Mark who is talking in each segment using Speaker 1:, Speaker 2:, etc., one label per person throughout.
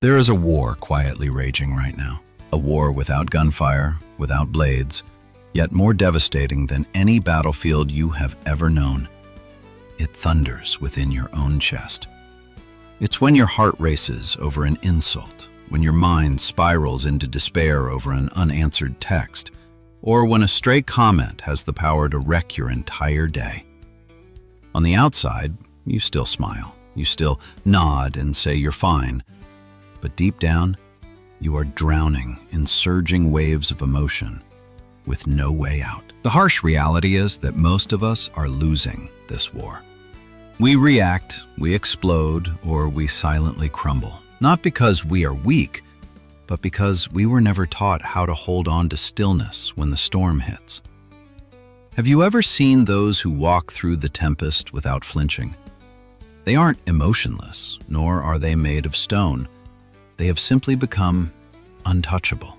Speaker 1: There is a war quietly raging right now. A war without gunfire, without blades, yet more devastating than any battlefield you have ever known. It thunders within your own chest. It's when your heart races over an insult, when your mind spirals into despair over an unanswered text, or when a stray comment has the power to wreck your entire day. On the outside, you still smile. You still nod and say you're fine. But deep down, you are drowning in surging waves of emotion with no way out. The harsh reality is that most of us are losing this war. We react, we explode, or we silently crumble. Not because we are weak, but because we were never taught how to hold on to stillness when the storm hits. Have you ever seen those who walk through the tempest without flinching? They aren't emotionless, nor are they made of stone. They have simply become untouchable.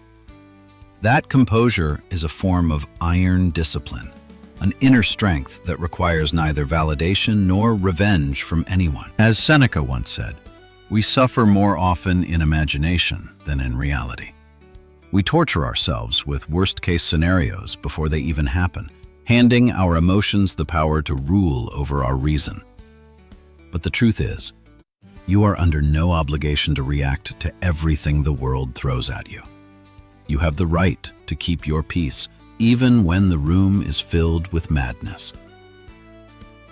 Speaker 1: That composure is a form of iron discipline, an inner strength that requires neither validation nor revenge from anyone. As Seneca once said, we suffer more often in imagination than in reality. We torture ourselves with worst-case scenarios before they even happen, handing our emotions the power to rule over our reason. But the truth is, you are under no obligation to react to everything the world throws at you. You have the right to keep your peace, even when the room is filled with madness.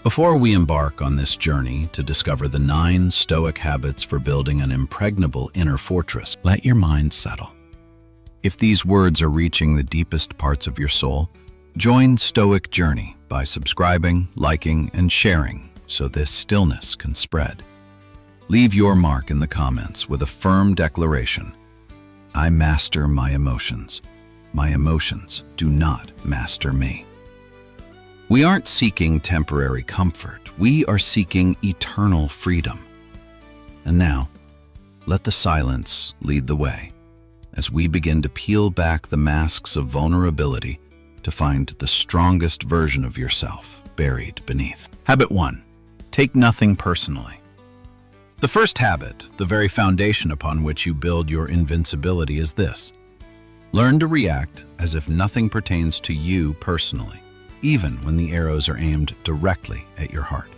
Speaker 1: Before we embark on this journey to discover the 9 Stoic habits for building an impregnable inner fortress, let your mind settle. If these words are reaching the deepest parts of your soul, join Stoic Journey by subscribing, liking, and sharing so this stillness can spread. Leave your mark in the comments with a firm declaration. I master my emotions. My emotions do not master me. We aren't seeking temporary comfort. We are seeking eternal freedom. And now, let the silence lead the way as we begin to peel back the masks of vulnerability to find the strongest version of yourself buried beneath. Habit 1. Take nothing personally. The first habit, the very foundation upon which you build your invincibility, is this. Learn to react as if nothing pertains to you personally, even when the arrows are aimed directly at your heart.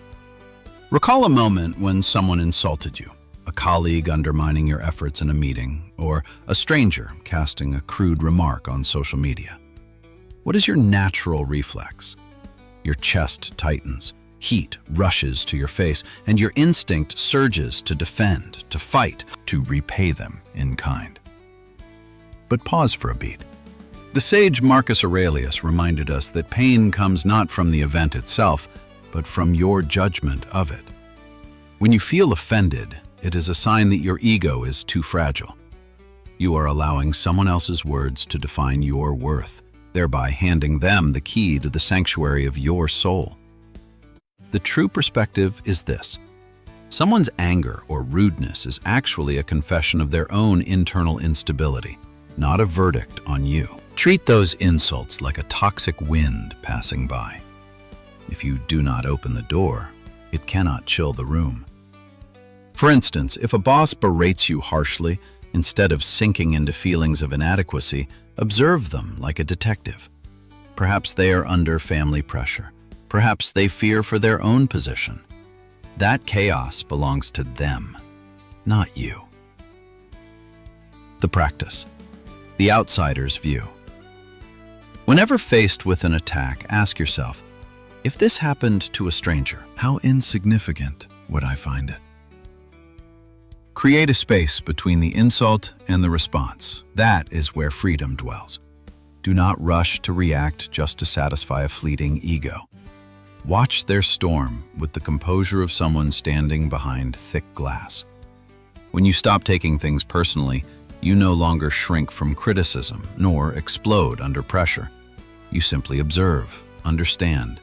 Speaker 1: Recall a moment when someone insulted you, a colleague undermining your efforts in a meeting, or a stranger casting a crude remark on social media. What is your natural reflex? Your chest tightens. Heat rushes to your face, and your instinct surges to defend, to fight, to repay them in kind. But pause for a beat. The sage Marcus Aurelius reminded us that pain comes not from the event itself, but from your judgment of it. When you feel offended, it is a sign that your ego is too fragile. You are allowing someone else's words to define your worth, thereby handing them the key to the sanctuary of your soul. The true perspective is this. Someone's anger or rudeness is actually a confession of their own internal instability, not a verdict on you. Treat those insults like a toxic wind passing by. If you do not open the door, it cannot chill the room. For instance, if a boss berates you harshly, instead of sinking into feelings of inadequacy, observe them like a detective. Perhaps they are under family pressure. Perhaps they fear for their own position. That chaos belongs to them, not you. The practice. The outsider's view. Whenever faced with an attack, ask yourself, if this happened to a stranger, how insignificant would I find it? Create a space between the insult and the response. That is where freedom dwells. Do not rush to react just to satisfy a fleeting ego. Watch their storm with the composure of someone standing behind thick glass. When you stop taking things personally, you no longer shrink from criticism nor explode under pressure. You simply observe, understand,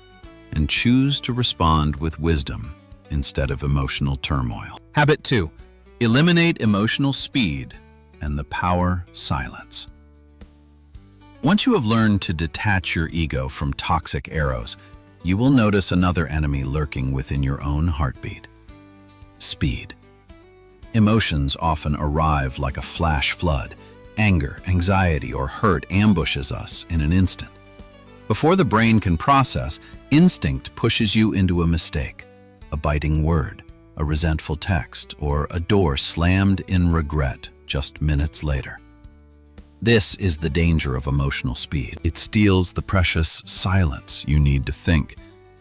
Speaker 1: and choose to respond with wisdom instead of emotional turmoil. Habit 2. Eliminate emotional speed and the power silence. Once you have learned to detach your ego from toxic arrows, you will notice another enemy lurking within your own heartbeat. Speed. Emotions often arrive like a flash flood. Anger, anxiety, or hurt ambushes us in an instant. Before the brain can process, instinct pushes you into a mistake, a biting word, a resentful text, or a door slammed in regret just minutes later. This is the danger of emotional speed. It steals the precious silence you need to think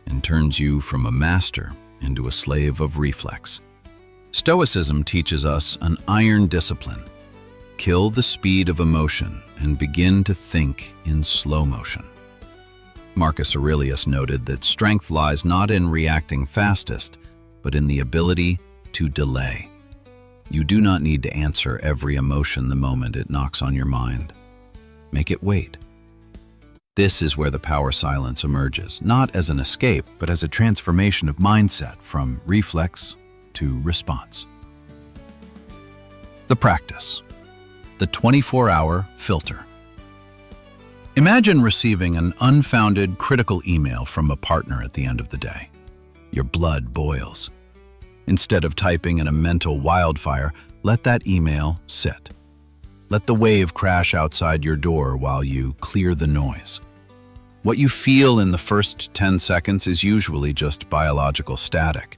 Speaker 1: and turns you from a master into a slave of reflex. Stoicism teaches us an iron discipline. Kill the speed of emotion and begin to think in slow motion. Marcus Aurelius noted that strength lies not in reacting fastest, but in the ability to delay. You do not need to answer every emotion the moment it knocks on your mind. Make it wait. This is where the power silence emerges, not as an escape, but as a transformation of mindset from reflex to response. The practice. The 24-hour filter. Imagine receiving an unfounded critical email from a partner at the end of the day. Your blood boils. Instead of typing in a mental wildfire, let that email sit. Let the wave crash outside your door while you clear the noise. What you feel in the first 10 seconds is usually just biological static.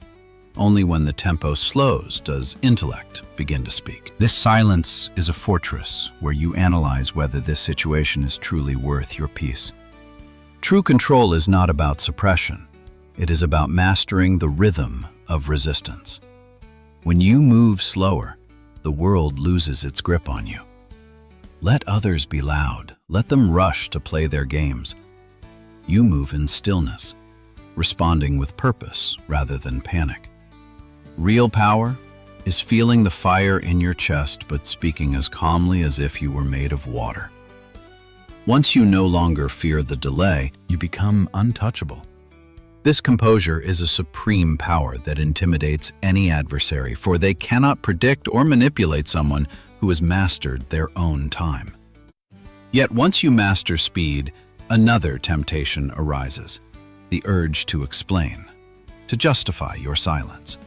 Speaker 1: Only when the tempo slows does intellect begin to speak. This silence is a fortress where you analyze whether this situation is truly worth your peace. True control is not about suppression. It is about mastering the rhythm of resistance. When you move slower, the world loses its grip on you. Let others be loud. Let them rush to play their games. You move in stillness, responding with purpose rather than panic. Real power is feeling the fire in your chest but speaking as calmly as if you were made of water. Once you no longer fear the delay, you become untouchable. This composure is a supreme power that intimidates any adversary, for they cannot predict or manipulate someone who has mastered their own time. Yet once you master speed, another temptation arises, the urge to explain, to justify your silence.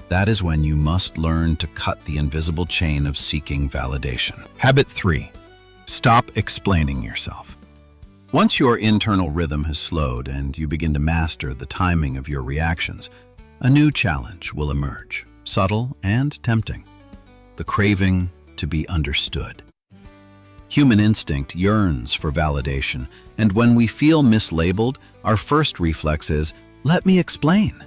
Speaker 1: That is when you must learn to cut the invisible chain of seeking validation. Habit 3. Stop explaining yourself. Once your internal rhythm has slowed and you begin to master the timing of your reactions, a new challenge will emerge, subtle and tempting. The craving to be understood. Human instinct yearns for validation, and when we feel mislabeled, our first reflex is, "Let me explain."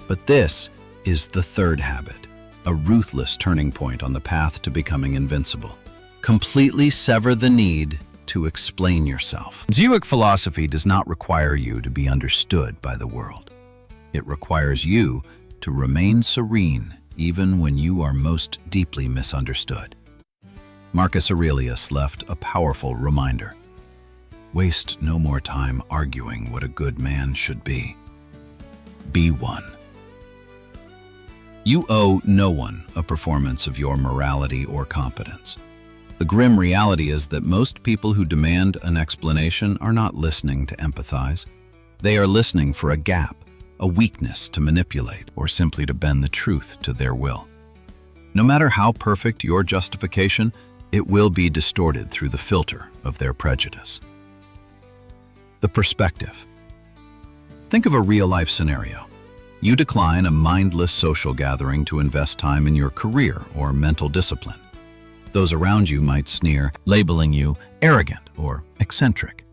Speaker 1: But this is the third habit, a ruthless turning point on the path to becoming invincible. Completely sever the need to explain yourself. Stoic philosophy does not require you to be understood by the world. It requires you to remain serene even when you are most deeply misunderstood. Marcus Aurelius left a powerful reminder. Waste no more time arguing what a good man should be. Be one. You owe no one a performance of your morality or competence. The grim reality is that most people who demand an explanation are not listening to empathize. They are listening for a gap, a weakness to manipulate, or simply to bend the truth to their will. No matter how perfect your justification, it will be distorted through the filter of their prejudice. The perspective. Think of a real-life scenario. You decline a mindless social gathering to invest time in your career or mental discipline. Those around you might sneer, labeling you arrogant or eccentric.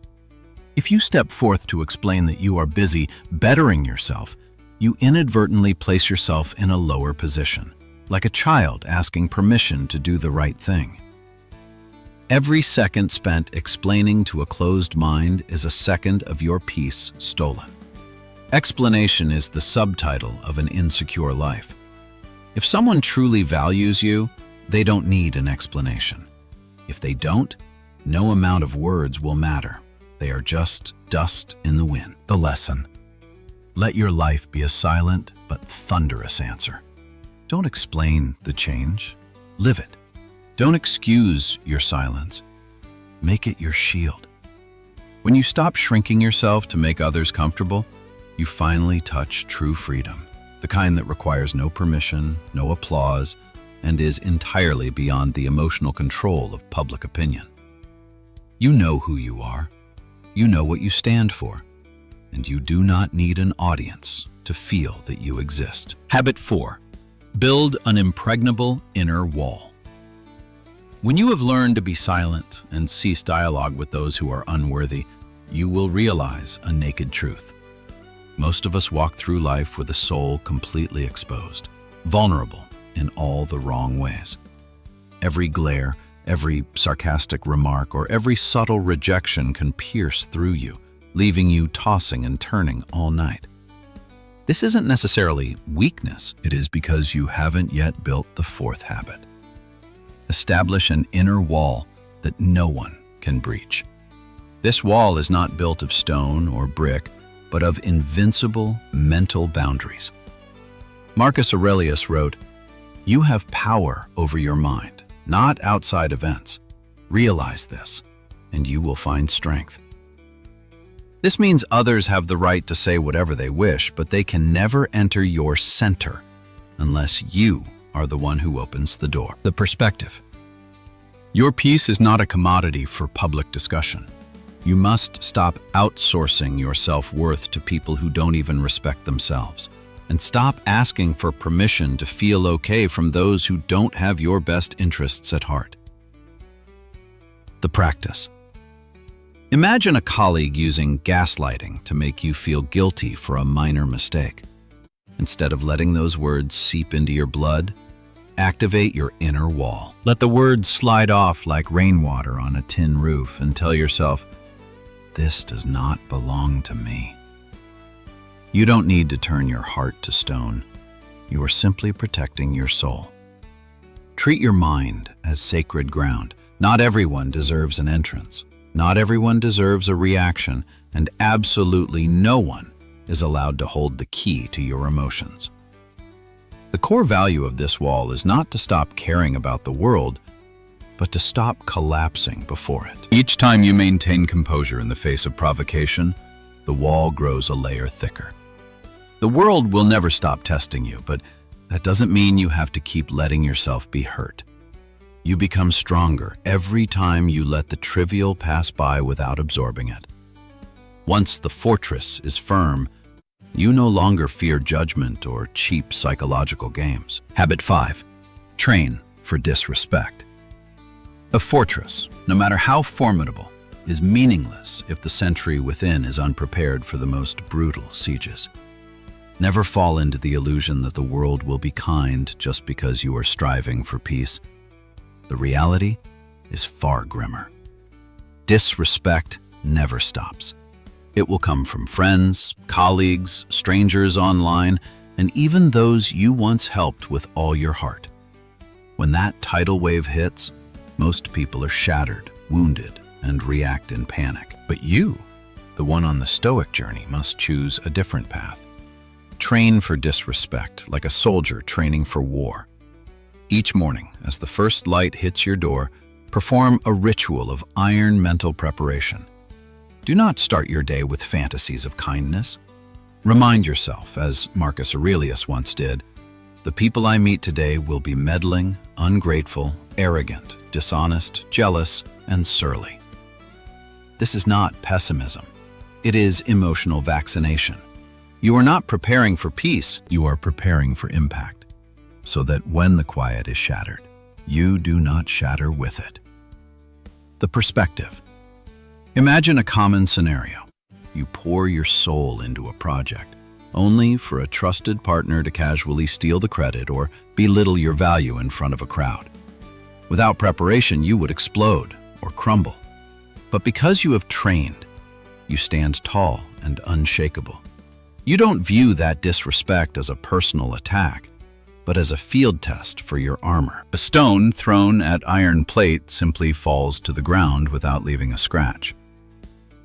Speaker 1: If you step forth to explain that you are busy bettering yourself, you inadvertently place yourself in a lower position, like a child asking permission to do the right thing. Every second spent explaining to a closed mind is a second of your peace stolen. Explanation is the subtitle of an insecure life. If someone truly values you, they don't need an explanation. If they don't, no amount of words will matter. They are just dust in the wind. The lesson. Let your life be a silent but thunderous answer. Don't explain the change. Live it. Don't excuse your silence. Make it your shield. When you stop shrinking yourself to make others comfortable, you finally touch true freedom. the kind that requires no permission, no applause, and is entirely beyond the emotional control of public opinion. You know who you are, you know what you stand for, and you do not need an audience to feel that you exist. Habit 4. Build an impregnable inner wall. When you have learned to be silent and cease dialogue with those who are unworthy, you will realize a naked truth. Most of us walk through life with a soul completely exposed, vulnerable in all the wrong ways. Every glare, every sarcastic remark, or every subtle rejection can pierce through you, leaving you tossing and turning all night. This isn't necessarily weakness, it is because you haven't yet built the fourth habit. Establish an inner wall that no one can breach. This wall is not built of stone or brick, but of invincible mental boundaries. Marcus Aurelius wrote, "You have power over your mind, not outside events. Realize this, and you will find strength." This means others have the right to say whatever they wish, but they can never enter your center unless you are the one who opens the door. The perspective. Your peace is not a commodity for public discussion. You must stop outsourcing your self-worth to people who don't even respect themselves, and stop asking for permission to feel okay from those who don't have your best interests at heart. The practice. Imagine a colleague using gaslighting to make you feel guilty for a minor mistake. Instead of letting those words seep into your blood, activate your inner wall. Let the words slide off like rainwater on a tin roof and tell yourself, "This does not belong to me." You don't need to turn your heart to stone. You are simply protecting your soul. Treat your mind as sacred ground. Not everyone deserves an entrance. Not everyone deserves a reaction, and absolutely no one is allowed to hold the key to your emotions. The core value of this wall is not to stop caring about the world, but to stop collapsing before it. Each time you maintain composure in the face of provocation, the wall grows a layer thicker. The world will never stop testing you, but that doesn't mean you have to keep letting yourself be hurt. You become stronger every time you let the trivial pass by without absorbing it. Once the fortress is firm, you no longer fear judgment or cheap psychological games. Habit 5. Train for disrespect. A fortress, no matter how formidable, is meaningless if the sentry within is unprepared for the most brutal sieges. Never fall into the illusion that the world will be kind just because you are striving for peace. The reality is far grimmer. Disrespect never stops. It will come from friends, colleagues, strangers online, and even those you once helped with all your heart. When that tidal wave hits, most people are shattered, wounded, and react in panic. But you, the one on the Stoic journey, must choose a different path. Train for disrespect like a soldier training for war. Each morning, as the first light hits your door, perform a ritual of iron mental preparation. Do not start your day with fantasies of kindness. Remind yourself, as Marcus Aurelius once did, "The people I meet today will be meddling, ungrateful, arrogant, dishonest, jealous, and surly." This is not pessimism. It is emotional vaccination. You are not preparing for peace, you are preparing for impact, so that when the quiet is shattered, you do not shatter with it. The perspective. Imagine a common scenario. You pour your soul into a project, only for a trusted partner to casually steal the credit or belittle your value in front of a crowd. Without preparation, you would explode or crumble. But because you have trained, you stand tall and unshakable. You don't view that disrespect as a personal attack, but as a field test for your armor. A stone thrown at iron plate simply falls to the ground without leaving a scratch.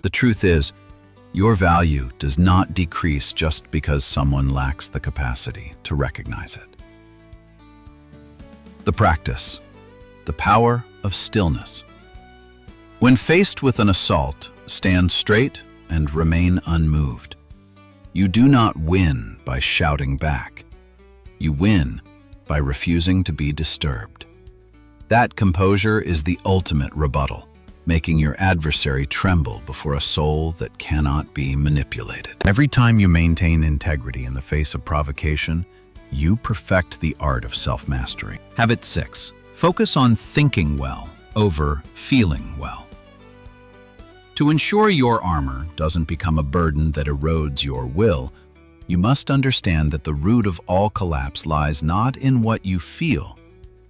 Speaker 1: The truth is, your value does not decrease just because someone lacks the capacity to recognize it. The practice. The power of stillness. When faced with an assault, stand straight and remain unmoved. You do not win by shouting back. You win by refusing to be disturbed. That composure is the ultimate rebuttal, making your adversary tremble before a soul that cannot be manipulated. Every time you maintain integrity in the face of provocation, you perfect the art of self-mastery. Habit 6. Focus on thinking well over feeling well. To ensure your armor doesn't become a burden that erodes your will, you must understand that the root of all collapse lies not in what you feel,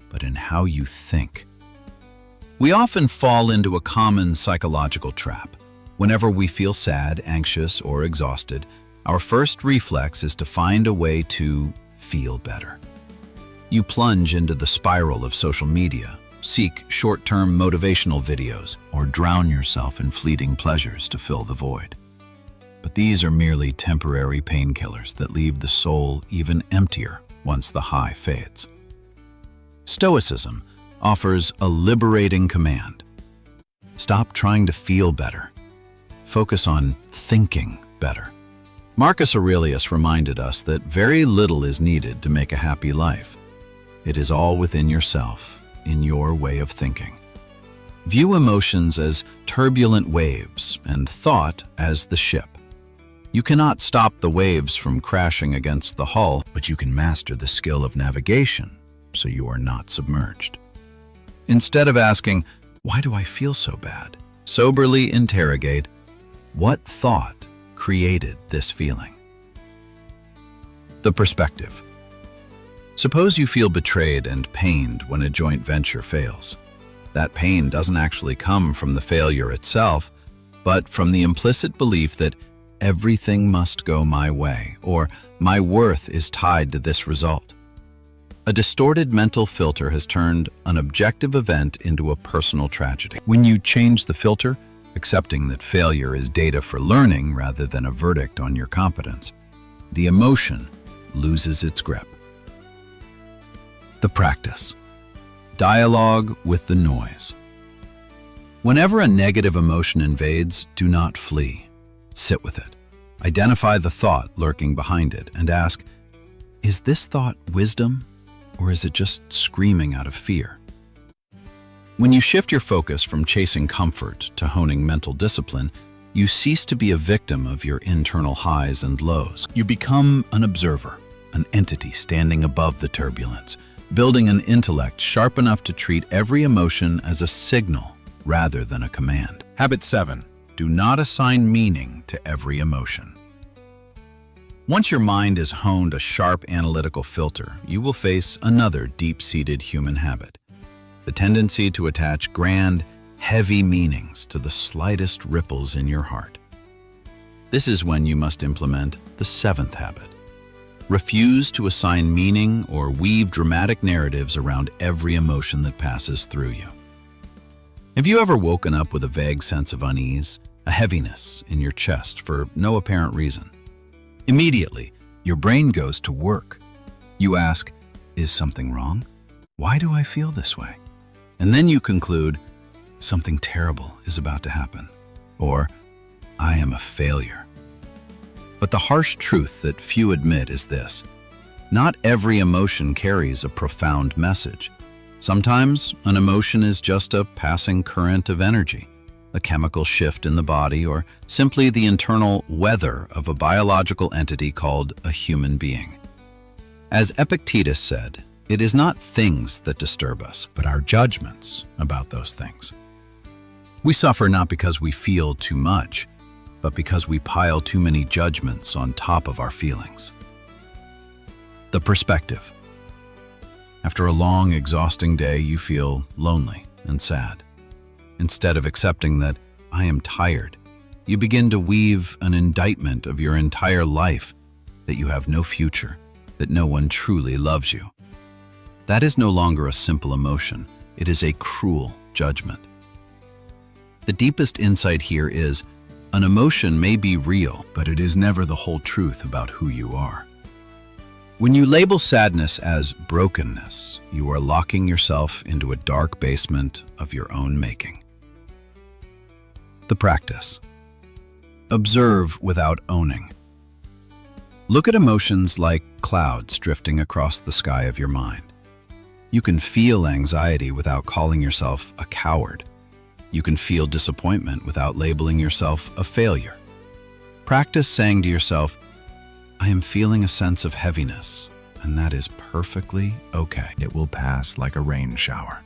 Speaker 1: but in how you think. We often fall into a common psychological trap. Whenever we feel sad, anxious, or exhausted, our first reflex is to find a way to feel better. You plunge into the spiral of social media, seek short-term motivational videos, or drown yourself in fleeting pleasures to fill the void. But these are merely temporary painkillers that leave the soul even emptier once the high fades. Stoicism offers a liberating command. Stop trying to feel better. Focus on thinking better. Marcus Aurelius reminded us that very little is needed to make a happy life. It is all within yourself, in your way of thinking. View emotions as turbulent waves and thought as the ship. You cannot stop the waves from crashing against the hull, but you can master the skill of navigation so you are not submerged. Instead of asking, "Why do I feel so bad?" soberly interrogate, "What thought created this feeling?" The perspective. Suppose you feel betrayed and pained when a joint venture fails. That pain doesn't actually come from the failure itself, but from the implicit belief that everything must go my way, or my worth is tied to this result. A distorted mental filter has turned an objective event into a personal tragedy. When you change the filter, accepting that failure is data for learning rather than a verdict on your competence, the emotion loses its grip. The practice. Dialogue with the noise. Whenever a negative emotion invades, do not flee. Sit with it. Identify the thought lurking behind it and ask, is this thought wisdom, or is it just screaming out of fear? When you shift your focus from chasing comfort to honing mental discipline, you cease to be a victim of your internal highs and lows. You become an observer, an entity standing above the turbulence, building an intellect sharp enough to treat every emotion as a signal rather than a command. Habit 7. Do not assign meaning to every emotion. Once your mind has honed a sharp analytical filter, you will face another deep-seated human habit, the tendency to attach grand, heavy meanings to the slightest ripples in your heart. This is when you must implement the 7th habit. Refuse to assign meaning or weave dramatic narratives around every emotion that passes through you. Have you ever woken up with a vague sense of unease, a heaviness in your chest for no apparent reason? Immediately, your brain goes to work. You ask, is something wrong? Why do I feel this way? And then you conclude, something terrible is about to happen, or I am a failure. But the harsh truth that few admit is this: not every emotion carries a profound message. Sometimes an emotion is just a passing current of energy, a chemical shift in the body, or simply the internal weather of a biological entity called a human being. As Epictetus said, it is not things that disturb us, but our judgments about those things. We suffer not because we feel too much, but because we pile too many judgments on top of our feelings. The perspective. After a long, exhausting day, you feel lonely and sad. Instead of accepting that I am tired, you begin to weave an indictment of your entire life, that you have no future, that no one truly loves you. That is no longer a simple emotion, it is a cruel judgment. The deepest insight here is, an emotion may be real, but it is never the whole truth about who you are. When you label sadness as brokenness, you are locking yourself into a dark basement of your own making. The practice. Observe without owning. Look at emotions like clouds drifting across the sky of your mind. You can feel anxiety without calling yourself a coward. You can feel disappointment without labeling yourself a failure. Practice saying to yourself, I am feeling a sense of heaviness, and that is perfectly okay.
Speaker 2: It will pass like a rain shower.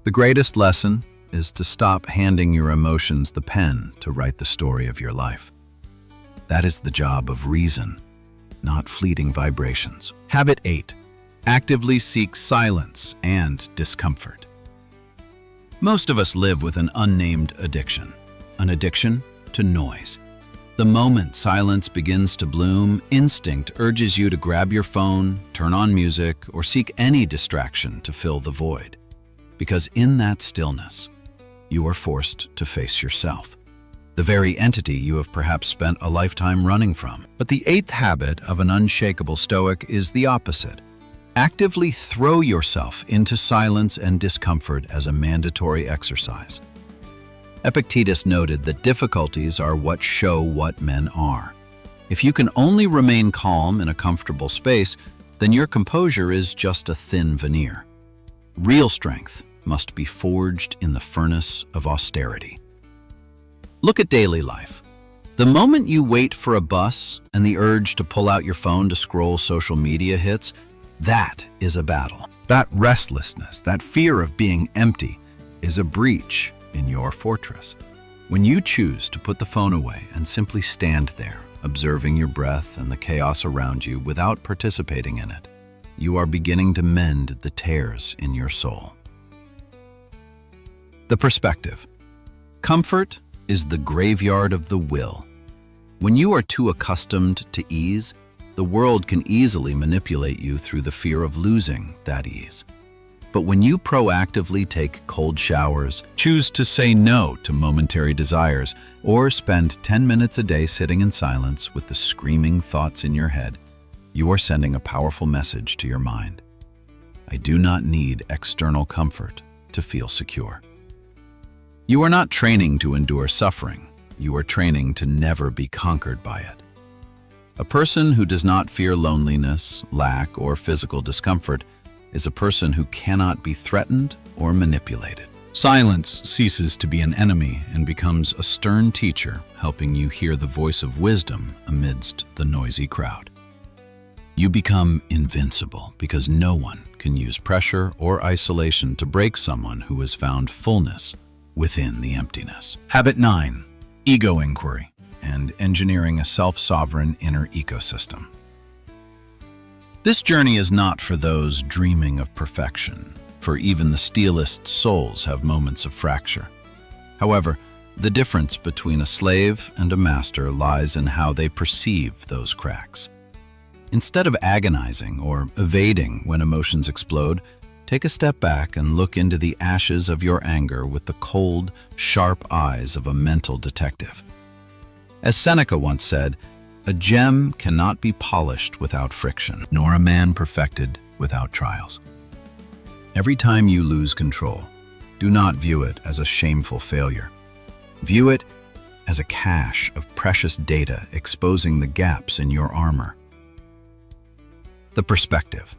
Speaker 1: The greatest lesson is to stop handing your emotions the pen to write the story of your life. That is the job of reason, not fleeting vibrations. Habit 8. Actively seek silence and discomfort. Most of us live with an unnamed addiction, an addiction to noise. The moment silence begins to bloom, instinct urges you to grab your phone, turn on music, or seek any distraction to fill the void. Because in that stillness, you are forced to face yourself, the very entity you have perhaps spent a lifetime running from. But the 8th habit of an unshakable Stoic is the opposite. Actively throw yourself into silence and discomfort as a mandatory exercise. Epictetus noted that difficulties are what show what men are. If you can only remain calm in a comfortable space, then your composure is just a thin veneer. Real strength must be forged in the furnace of austerity. Look at daily life. The moment you wait for a bus and the urge to pull out your phone to scroll social media hits, that is a battle. That restlessness, that fear of being empty, is a breach in your fortress. When you choose to put the phone away and simply stand there, observing your breath and the chaos around you without participating in it, you are beginning to mend the tears in your soul. The perspective. Comfort is the graveyard of the will. When you are too accustomed to ease, the world can easily manipulate you through the fear of losing that ease. But when you proactively take cold showers, choose to say no to momentary desires, or spend 10 minutes a day sitting in silence with the screaming thoughts in your head, you are sending a powerful message to your mind. I do not need external comfort to feel secure. You are not training to endure suffering. You are training to never be conquered by it. A person who does not fear loneliness, lack, or physical discomfort is a person who cannot be threatened or manipulated. Silence ceases to be an enemy and becomes a stern teacher, helping you hear the voice of wisdom amidst the noisy crowd. You become invincible because no one can use pressure or isolation to break someone who has found fullness within the emptiness. Habit 9. Ego inquiry and engineering a self-sovereign inner ecosystem. This journey is not for those dreaming of perfection, for even the steelest souls have moments of fracture. However, the difference between a slave and a master lies in how they perceive those cracks. Instead of agonizing or evading when emotions explode, take a step back and look into the ashes of your anger with the cold, sharp eyes of a mental detective. As Seneca once said, a gem cannot be polished without friction, nor a man perfected without trials. Every time you lose control, do not view it as a shameful failure. View it as a cache of precious data exposing the gaps in your armor. The perspective.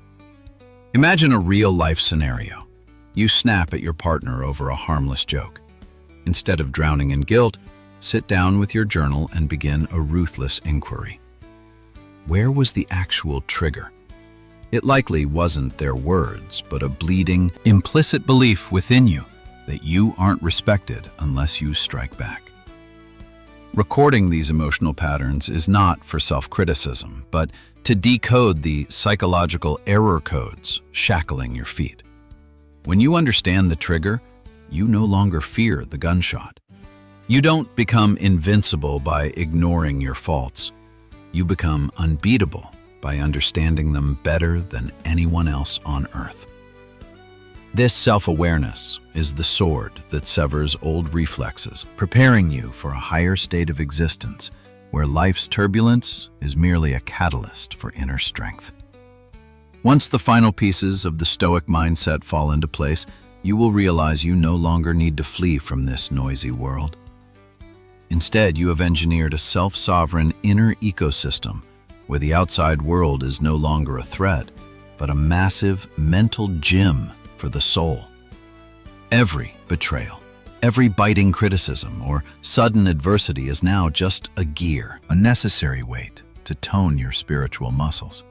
Speaker 1: Imagine a real-life scenario. You snap at your partner over a harmless joke. Instead of drowning in guilt, sit down with your journal and begin a ruthless inquiry. Where was the actual trigger? It likely wasn't their words, but a bleeding, implicit belief within you that you aren't respected unless you strike back. Recording these emotional patterns is not for self-criticism, but to decode the psychological error codes shackling your feet. When you understand the trigger, you no longer fear the gunshot. You don't become invincible by ignoring your faults. You become unbeatable by understanding them better than anyone else on earth. This self-awareness is the sword that severs old reflexes, preparing you for a higher state of existence where life's turbulence is merely a catalyst for inner strength. Once the final pieces of the Stoic mindset fall into place, you will realize you no longer need to flee from this noisy world. Instead, you have engineered a self-sovereign inner ecosystem where the outside world is no longer a threat, but a massive mental gym for the soul. Every betrayal, every biting criticism or sudden adversity is now just a gear,
Speaker 2: A necessary weight to tone your spiritual muscles.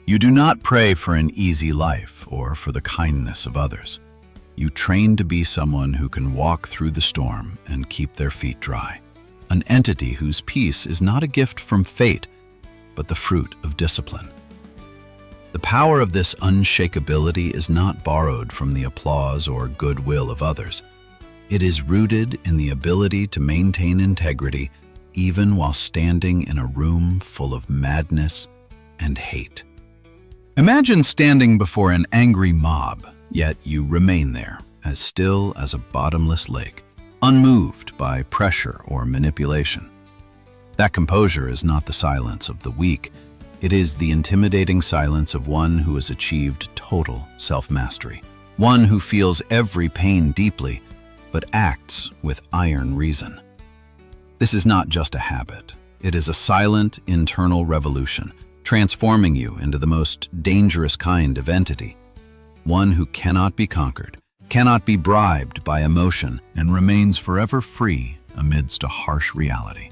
Speaker 1: You do not pray for an easy life or for the kindness of others. You train to be someone who can walk through the storm and keep their feet dry. An entity whose peace is not a gift from fate, but the fruit of discipline. The power of this unshakability is not borrowed from the applause or goodwill of others. It is rooted in the ability to maintain integrity even while standing in a room full of madness and hate. Imagine standing before an angry mob, yet you remain there, as still as a bottomless lake, unmoved by pressure or manipulation. That composure is not the silence of the weak. It is the intimidating silence of one who has achieved total self-mastery, one who feels every pain deeply, but acts with iron reason. This is not just a habit. It is a silent internal revolution, transforming you into the most dangerous kind of entity, one who cannot be conquered, cannot be bribed by emotion,
Speaker 2: And remains forever free amidst a harsh reality.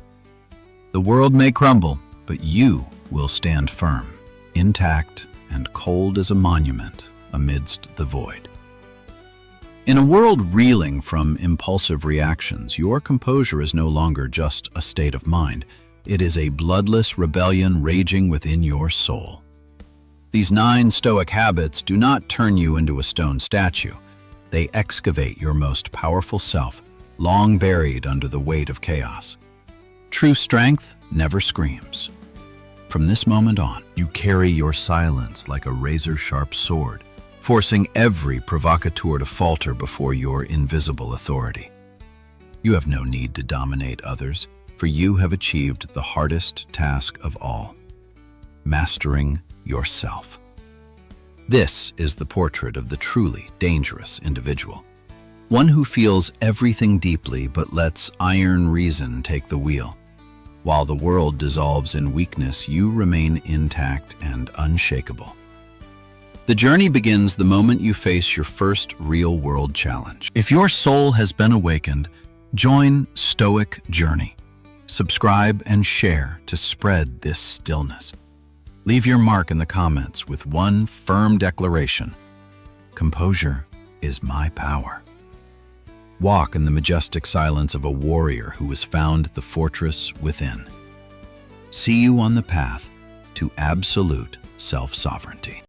Speaker 1: The world may crumble, but you will stand firm, intact and cold as a monument amidst the void. In a world reeling from impulsive reactions, your composure is no longer just a state of mind. It is a bloodless rebellion raging within your soul. These 9 Stoic habits do not turn you into a stone statue. They excavate your most powerful self, long buried under the weight of chaos. True strength never screams. From this moment on, you carry your silence like a razor-sharp sword, forcing every provocateur to falter before your invisible authority. You have no need to dominate others, for you have achieved the hardest task of all, mastering yourself. This is the portrait of the truly dangerous individual, one who feels everything deeply but lets iron reason take the wheel. While the world dissolves in weakness, you remain intact and unshakable. The journey begins the moment you face your first real-world challenge. If your soul has been awakened, join Stoic Journey. Subscribe and share to spread this stillness. Leave your mark in the comments with one firm declaration: composure is my power. Walk in the majestic silence of a warrior who has found the fortress within. See you on the path to absolute self-sovereignty.